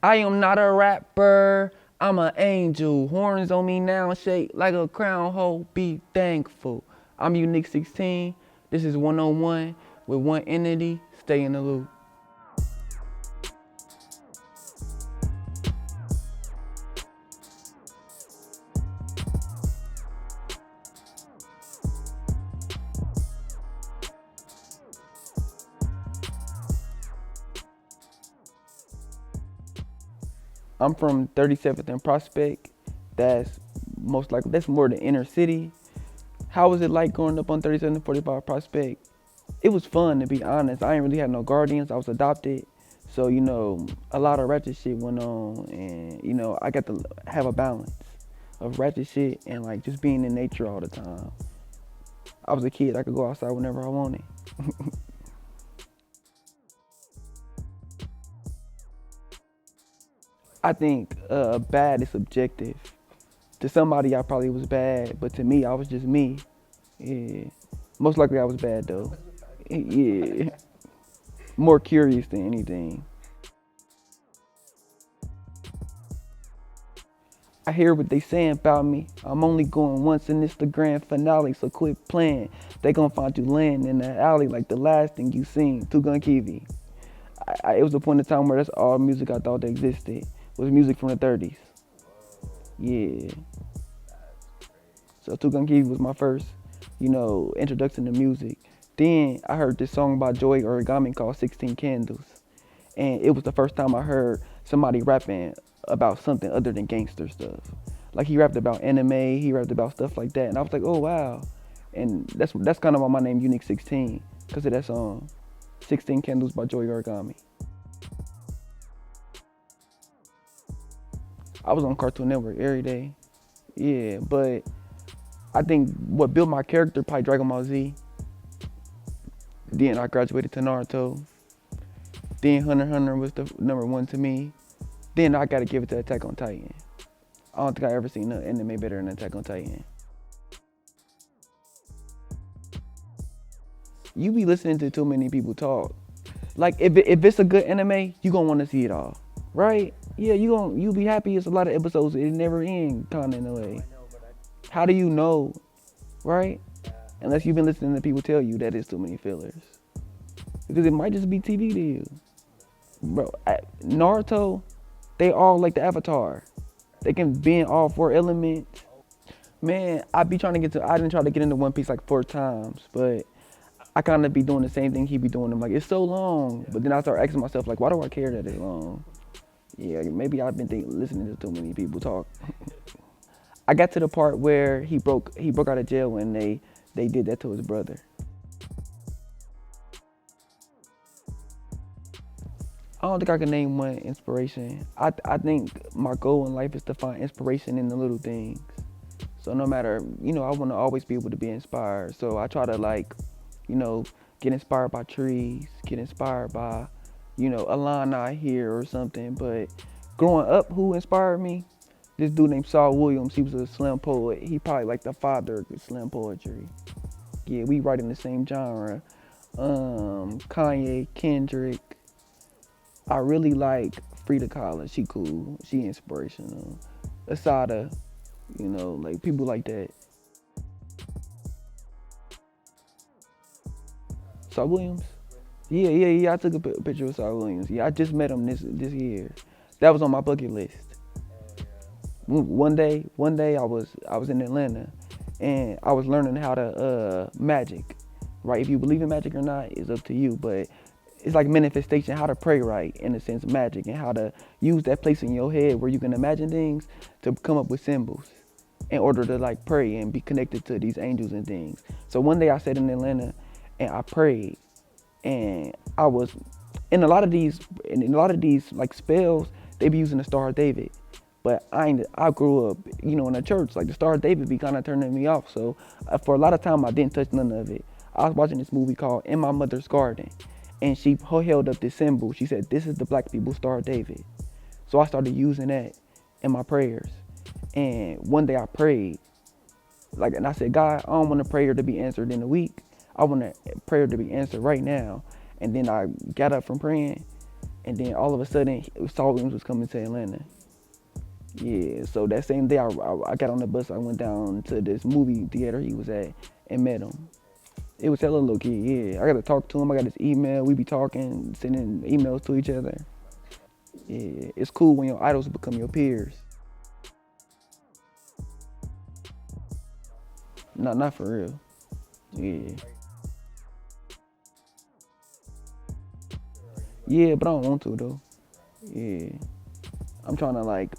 I am not a rapper, I'm an angel. Horns on me now, shake like a crown. Ho, be thankful. I'm Unique 16. This is 101 with one entity. Stay in the loop. I'm from 37th and Prospect. That's that's more the inner city. How was it like growing up on 37th and 45 Prospect? It was fun, to be honest. I ain't really had no guardians. I was adopted. So, a lot of ratchet shit went on, and, I got to have a balance of ratchet shit and like just being in nature all the time. I was a kid. I could go outside whenever I wanted. I think bad is subjective. To somebody, I probably was bad, but to me, I was just me. Yeah. Most likely, I was bad though. Yeah. More curious than anything. I hear what they saying about me. I'm only going once and it's the grand finale, so quit playing. They gonna find you laying in the alley like the last thing you seen. Untitled. It was a point in time where that's all music I thought that existed. Was music from the 30s. Yeah. So Untitled was my first, introduction to music. Then I heard this song by Joy Origami called 16 Candles. And it was the first time I heard somebody rapping about something other than gangster stuff. Like he rapped about anime, he rapped about stuff like that. And I was like, oh wow. And that's kind of why my name Unique 16, because of that song, 16 Candles by Joy Origami. I was on Cartoon Network every day. Yeah, but I think what built my character probably Dragon Ball Z. Then I graduated to Naruto. Then Hunter x Hunter was the number one to me. Then I gotta give it to Attack on Titan. I don't think I ever seen an anime better than Attack on Titan. You be listening to too many people talk. Like if it's a good anime, you gonna want to see it all, right? Yeah, you be happy. It's a lot of episodes. It never end, kind of in a way. How do you know, right? Unless you've been listening to people tell you that it's too many fillers, because it might just be TV to you, bro. Naruto, they all like the Avatar. They can bend all four elements. Man, I didn't try to get into One Piece like 4 times, but I kind of be doing the same thing he be doing. I'm like, it's so long. But then I start asking myself, like, why do I care that it's long? Yeah, maybe I've been listening to too many people talk. I got to the part where he broke out of jail when they did that to his brother. I don't think I can name one inspiration. I think my goal in life is to find inspiration in the little things. So no matter, I want to always be able to be inspired. So I try to get inspired by trees, get inspired by, a line I hear or something. But growing up, who inspired me? This dude named Saul Williams. He was a slam poet. He probably like the father of slam poetry. Yeah, we write in the same genre. Kanye, Kendrick. I really like Frida Kahlo. She cool. She inspirational. Asada, like people like that. Saul Williams? Yeah. I took a picture of Saul Williams. Yeah, I just met him this year. That was on my bucket list. One day I was in Atlanta, and I was learning how to magic. Right? If you believe in magic or not is up to you, but it's like manifestation, how to pray right, in a sense, magic, and how to use that place in your head where you can imagine things to come up with symbols in order to like pray and be connected to these angels and things. So one day I sat in Atlanta and I prayed, and I was in a lot of these like spells, they be using the Star of David. But I grew up, in a church, like the Star of David be kind of turning me off. So for a lot of time, I didn't touch none of it. I was watching this movie called In My Mother's Garden, and she held up this symbol. She said, "This is the black people's Star of David." So I started using that in my prayers. And one day I prayed, and I said, God, I don't want a prayer to be answered in a week. I want a prayer to be answered right now. And then I got up from praying, And then all of a sudden, Saul Williams was coming to Atlanta. Yeah, so that same day I got on the bus, I went down to this movie theater he was at and met him. It was hella little kid, yeah. I got to talk to him, I got his email, we be talking, sending emails to each other. Yeah, it's cool when your idols become your peers. Not for real. Yeah. Yeah, but I don't want to though. Yeah. I'm trying to like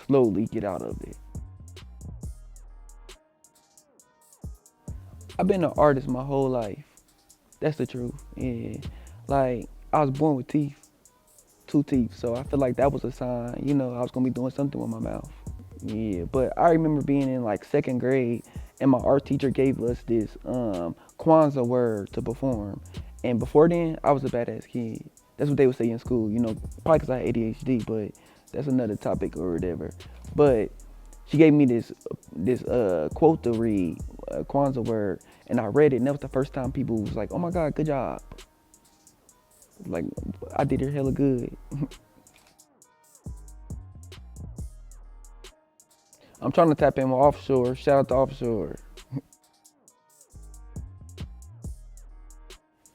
slowly get out of it. I've been an artist my whole life. That's the truth. Yeah. Like I was born with teeth, two teeth. So I feel like that was a sign, I was gonna be doing something with my mouth. Yeah, but I remember being in like second grade and my art teacher gave us this Kwanzaa word to perform. And before then, I was a badass kid. That's what they would say in school, probably because I had ADHD, but that's another topic or whatever. But she gave me this quote to read, Kwanzaa word, and I read it, and that was the first time people was like, "Oh my God, good job!" Like I did it hella good. I'm trying to tap in with offshore. Shout out to offshore.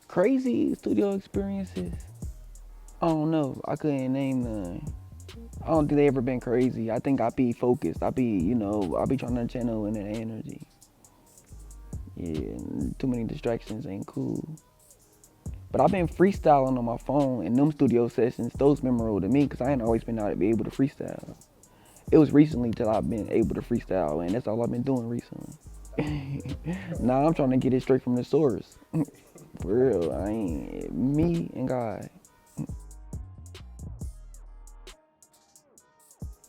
Crazy studio experiences. I don't know. I couldn't name none. I don't think they ever been crazy. I think I be focused. I be trying to channel in that energy. Yeah, too many distractions ain't cool. But I've been freestyling on my phone in them studio sessions. Those memorable to me because I ain't always been able to freestyle. It was recently till I've been able to freestyle, and that's all I've been doing recently. Nah, I'm trying to get it straight from the source. For real, I ain't me and God.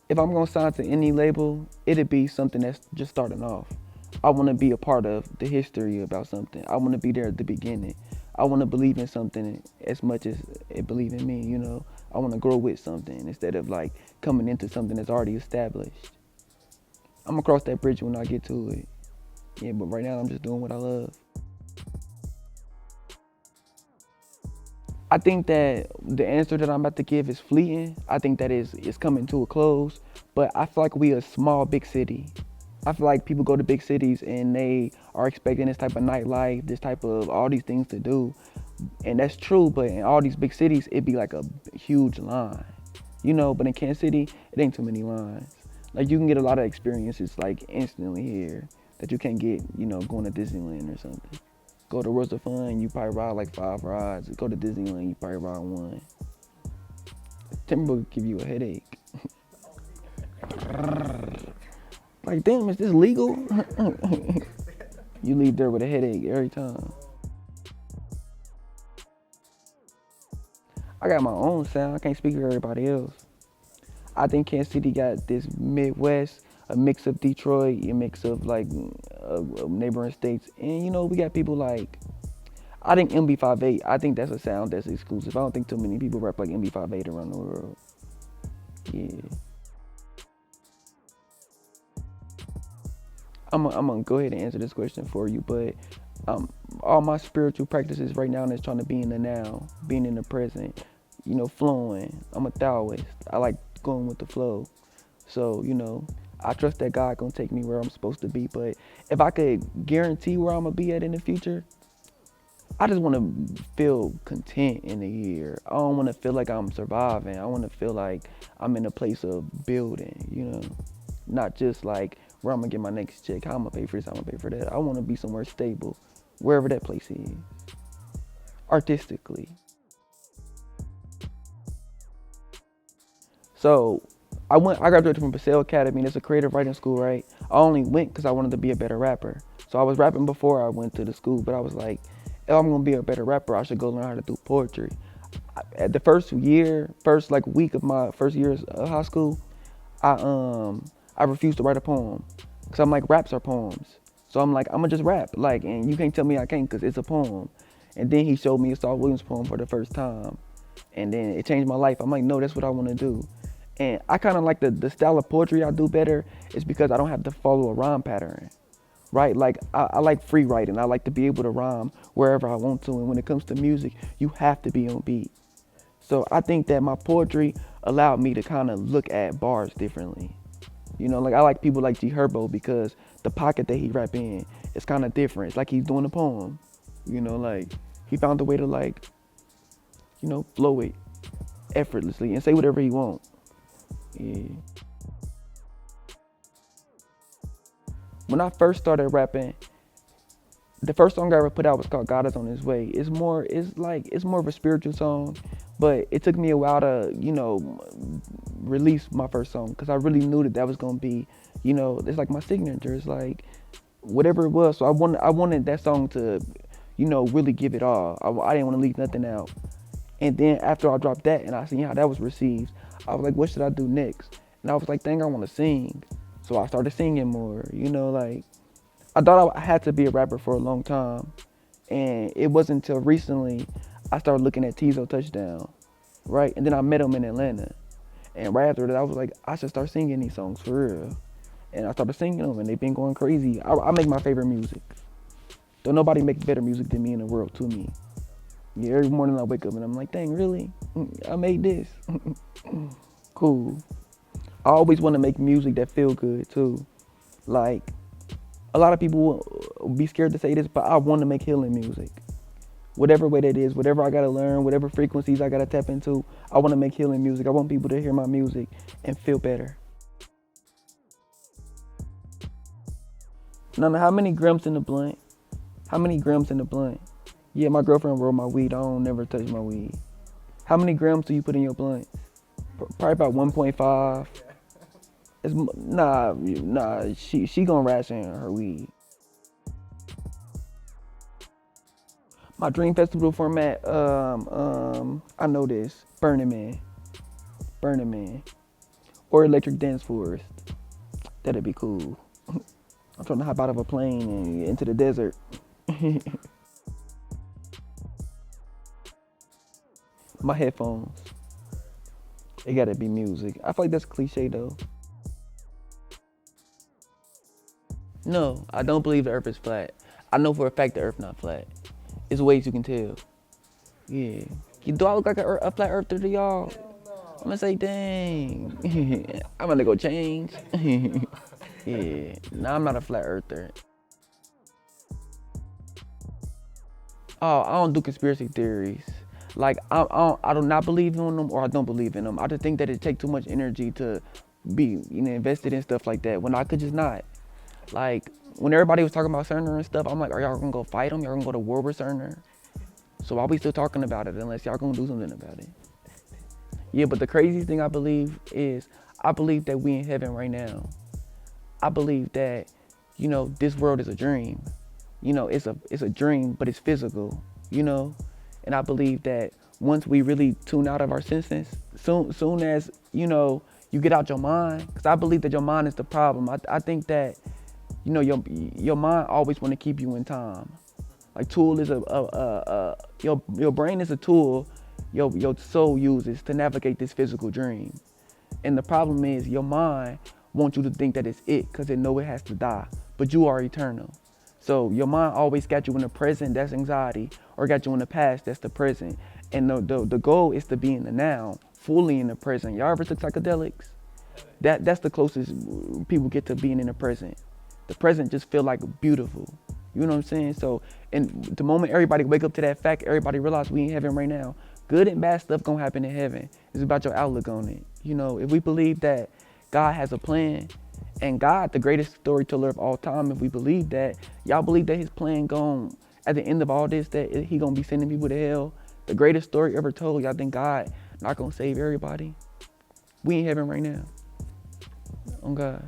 If I'm gonna sign to any label, it'd be something that's just starting off. I wanna be a part of the history about something. I wanna be there at the beginning. I wanna believe in something as much as it believe in me. I wanna grow with something instead of like coming into something that's already established. I'm gonna cross that bridge when I get to it. Yeah, but right now I'm just doing what I love. I think that the answer that I'm about to give is fleeting. I think that is coming to a close. But I feel like we a small big city. I feel like people go to big cities and they are expecting this type of nightlife, this type of all these things to do. And that's true, but in all these big cities, it'd be like a huge line. But in Kansas City, it ain't too many lines. Like you can get a lot of experiences like instantly here that you can't get, going to Disneyland or something. Go to Worlds of Fun, you probably ride like 5 rides. Go to Disneyland, you probably ride one. Timber give you a headache. Like, damn, is this legal? You leave there with a headache every time. I got my own sound. I can't speak for everybody else. I think Kansas City got this Midwest, a mix of Detroit, a mix of like neighboring states. And we got people like, I think MB58, I think that's a sound that's exclusive. I don't think too many people rap like MB58 around the world. Yeah. I'm gonna go ahead and answer this question for you, but all my spiritual practices right now is trying to be in the now, being in the present, flowing. I'm a Taoist. I like going with the flow. So, I trust that God gonna take me where I'm supposed to be. But if I could guarantee where I'm gonna be at in the future, I just want to feel content in the year. I don't want to feel like I'm surviving. I want to feel like I'm in a place of building, not just like where I'm gonna get my next check, how I'm gonna pay for this, how I'm gonna pay for that. I want to be somewhere stable, wherever that place is, artistically. So I graduated from Paseo Academy. It's a creative writing school, right? I only went because I wanted to be a better rapper. So I was rapping before I went to the school, but I was like, if I'm gonna be a better rapper, I should go learn how to do poetry. At the first like week of my first year of high school, I refused to write a poem because I'm like, raps are poems. So I'm like, I'm gonna just rap, like, and you can't tell me I can't because it's a poem. And then he showed me a Saul Williams poem for the first time, and then it changed my life. I'm like, no, that's what I want to do. And I kind of like the style of poetry I do better is because I don't have to follow a rhyme pattern, right? Like I like free writing. I like to be able to rhyme wherever I want to. And when it comes to music, you have to be on beat. So I think that my poetry allowed me to kind of look at bars differently. You know, like I like people like G Herbo because the pocket that he rap in is kind of different. It's like he's doing a poem. You know, like he found a way to like, you know, flow it effortlessly and say whatever he want. Yeah. When I first started rapping, the first song I ever put out was called God Is On His Way. It's more of a spiritual song, but it took me a while to, you know, release my first song because I really knew that was gonna be, you know, it's like my signature. It's like whatever it was. So I wanted that song to, you know, really give it all. I didn't want to leave nothing out. And then after I dropped that and I seen how that was received, I was like, what should I do next? And I was like, dang, I want to sing. So I started singing more, you know, like I thought I had to be a rapper for a long time. And it wasn't until recently I started looking at Tizo Touchdown, right? And then I met him in Atlanta. And right after that, I was like, I should start singing these songs for real. And I started singing them and they've been going crazy. I make my favorite music. Don't nobody make better music than me in the world, to me. Yeah, every morning I wake up and I'm like, dang, really? I made this. Cool. I always want to make music that feel good too. Like, a lot of people will be scared to say this, but I want to make healing music. Whatever way that is, whatever I gotta learn, whatever frequencies I gotta tap into, I want to make healing music. I want people to hear my music and feel better. Nana, how many grams in the blunt? How many grams in the blunt? Yeah, my girlfriend rolled my weed. I don't never touch my weed. How many grams do you put in your blunt? Probably about 1.5. Nah. She gonna ration her weed. My dream festival format. I know this. Burning Man, or Electric Dance Forest. That'd be cool. I'm trying to hop out of a plane and into the desert. My headphones. It gotta be music. I feel like that's cliche though. No, I don't believe the earth is flat. I know for a fact the earth not flat. It's ways you can tell. Yeah. Do I look like a flat earther to y'all? I'm gonna say, dang. I'm gonna go change. Yeah. No, I'm not a flat earther. Oh, I don't do conspiracy theories. Like, I do not believe in them or I don't believe in them. I just think that it takes too much energy to be, you know, invested in stuff like that when I could just not. Like, when everybody was talking about Cerner and stuff, I'm like, are y'all gonna go fight them? Y'all gonna go to war with Cerner? So why we still talking about it unless y'all gonna do something about it? Yeah, but the craziest thing I believe is, I believe that we in heaven right now. I believe that, you know, this world is a dream. You know, it's a dream, but it's physical, you know? And I believe that once we really tune out of our senses, soon as, you know, you get out your mind, because I believe that your mind is the problem. I think that, you know, your mind always want to keep you in time. Like, tool is your brain is a tool your soul uses to navigate this physical dream. And the problem is your mind wants you to think that it's it because it know it has to die, but you are eternal. So your mind always got you in the present, that's anxiety, or got you in the past, that's the present. And the goal is to be in the now, fully in the present. Y'all ever took psychedelics? That's the closest people get to being in the present. The present just feel like beautiful. You know what I'm saying? So, and the moment everybody wake up to that fact, everybody realize we in heaven right now. Good and bad stuff gonna happen in heaven. It's about your outlook on it. You know, if we believe that God has a plan, and God, the greatest storyteller of all time, if we believe that, y'all believe that his plan gone, at the end of all this, that he gonna be sending people to hell, the greatest story ever told, y'all think God not gonna save everybody? We in heaven right now. Oh God.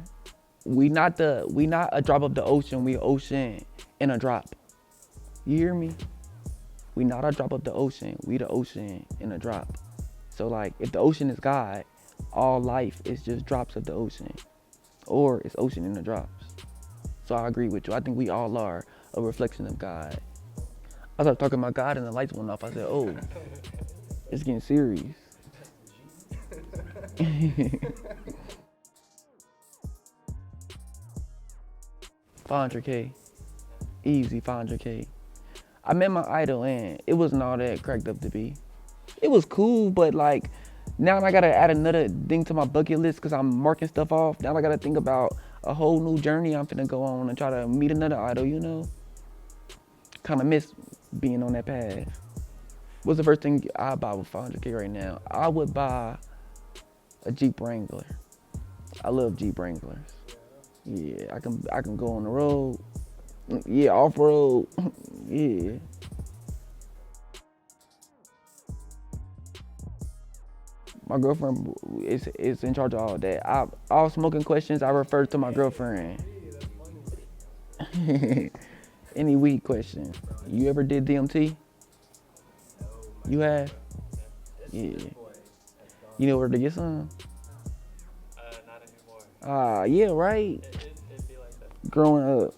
We not a drop of the ocean, we an ocean in a drop. You hear me? We not a drop of the ocean, we the ocean in a drop. So like, if the ocean is God, all life is just drops of the ocean, or it's ocean in the drops. So I agree with you. I think we all are a reflection of God. I started talking about God and the lights went off. I said, oh, it's getting serious. 500K, easy 500K. I met my idol and it wasn't all that cracked up to be. it was cool, but like now I gotta add another thing to my bucket list because I'm marking stuff off. Now I gotta think about a whole new journey I'm finna go on and try to meet another idol, you know? Kind of miss being on that path. What's the first thing I buy with 500K right now? I would buy a Jeep Wrangler. I love Jeep Wranglers. Yeah, I can go on the road. Yeah, off road. Yeah. My girlfriend is in charge of all that. All smoking questions I refer to my girlfriend. Any weed question. You ever did DMT? You have? Yeah. You know where to get some? Not anymore. Yeah, right. It'd be like that. Growing up.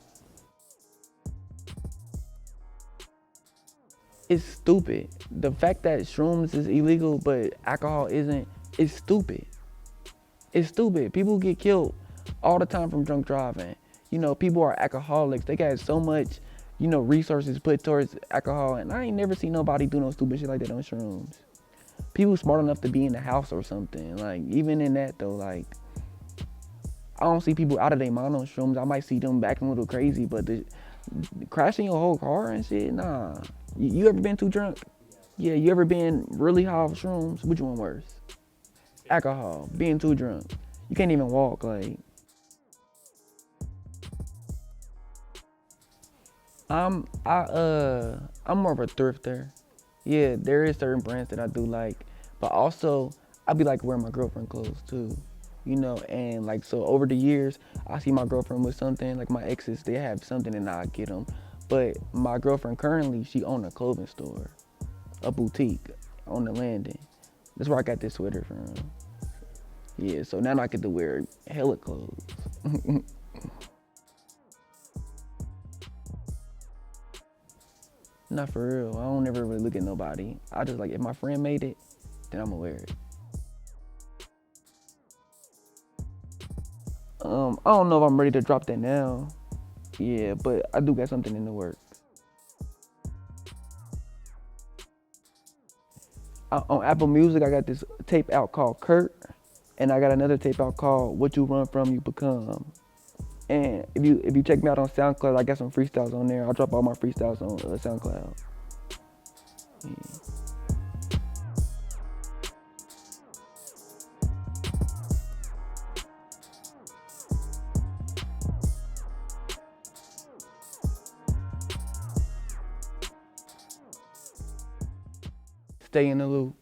It's stupid. The fact that shrooms is illegal but alcohol isn't, is stupid. It's stupid. People get killed all the time from drunk driving. You know, people are alcoholics. They got so much, you know, resources put towards alcohol, and I ain't never seen nobody do no stupid shit like that on shrooms. People smart enough to be in the house or something. Like, even in that though, like, I don't see people out of their mind on shrooms. I might see them acting a little crazy, but crashing your whole car and shit, nah. You ever been too drunk? Yeah, you ever been really high off shrooms? Which one worse? Alcohol, being too drunk. You can't even walk, like. I'm more of a thrifter. Yeah, there is certain brands that I do like, but also I be like wearing my girlfriend clothes too, you know. And like, so over the years, I see my girlfriend with something, like my exes, they have something and I get them. But my girlfriend currently, she own a clothing store, a boutique on the landing. That's where I got this sweater from. Yeah, so now I get to wear hella clothes. Not for real. I don't ever really look at nobody. I just like, if my friend made it, then I'ma wear it. I don't know if I'm ready to drop that now. Yeah, but I do got something in the works. On Apple Music, I got this tape out called Kurt, and I got another tape out called What You Run From, You Become. And if you check me out on SoundCloud, I got some freestyles on there. I'll drop all my freestyles on SoundCloud. Yeah. Stay in the loop.